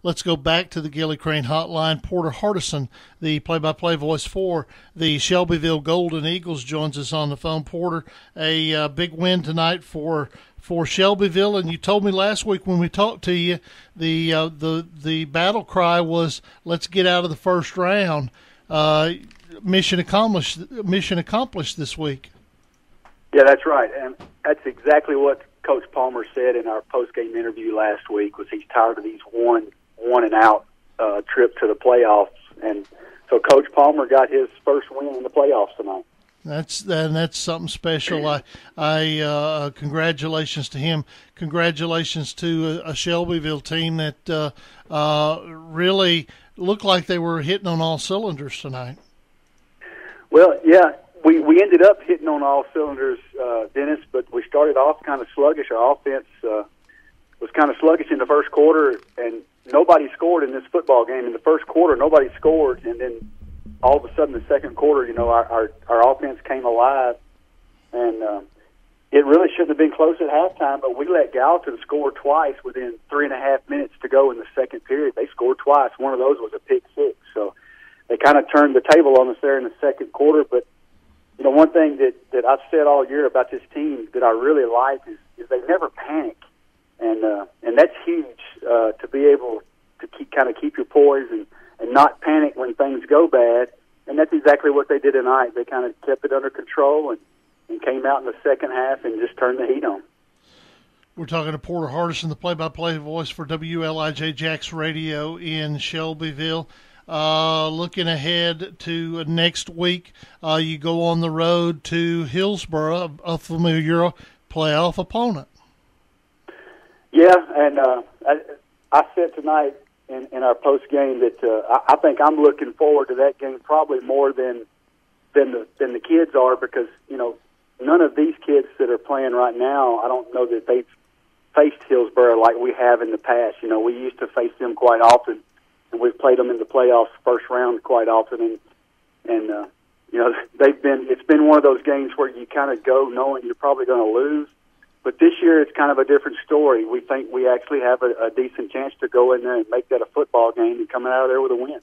let's go back to the Gilly Crane Hotline. Porter Hardison, the play-by-play voice for the Shelbyville Golden Eagles, joins us on the phone. Porter, a big win tonight for Shelbyville, and you told me last week when we talked to you, the battle cry was "Let's get out of the first round." Mission accomplished this week. Yeah, that's right, and that's exactly what Coach Palmer said in our post-game interview last week. Was he's tired of these one and out trip to the playoffs, and so Coach Palmer got his first win in the playoffs tonight. That's something special. I congratulations to him. Congratulations to a Shelbyville team that really looked like they were hitting on all cylinders tonight. Well, yeah, we ended up hitting on all cylinders, Dennis, but we started off kind of sluggish. Our offense was kind of sluggish in the first quarter, and nobody scored in this football game. In the first quarter, nobody scored, and then all of a sudden, the second quarter, our offense came alive, and it really shouldn't have been close at halftime, but we let Gallatin score twice within 3.5 minutes to go in the second period. They scored twice. One of those was a pick six, so they kind of turned the table on us there in the second quarter. But one thing that I've said all year about this team that I really like is they never panic, and that's huge to be able to keep your poise and not panic when things go bad. And that's exactly what they did tonight. They kind of kept it under control and came out in the second half and just turned the heat on. We're talking to Porter Hardison, the play-by-play voice for WLIJ Jax Radio in Shelbyville. Looking ahead to next week, you go on the road to Hillsboro, a familiar playoff opponent. Yeah, and I said tonight in our post game that I think I'm looking forward to that game probably more than the kids are, because none of these kids that are playing right now, I don't know that they've faced Hillsboro like we have in the past. We used to face them quite often, and we've played them in the playoffs first round quite often, and it's been one of those games where you kind of go knowing you're probably going to lose. But this year it's kind of a different story. We think we actually have a decent chance to go in there and make that a football game and come out of there with a win.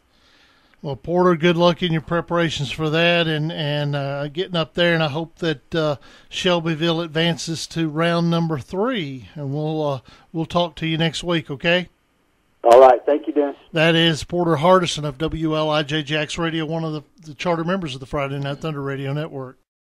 Well, Porter, good luck in your preparations for that and getting up there, and I hope that Shelbyville advances to round number 3, and we'll talk to you next week, okay? All right. Thank you, Dennis. That is Porter Hardison of WLIJ Jax Radio, one of the charter members of the Friday Night Thunder Radio Network.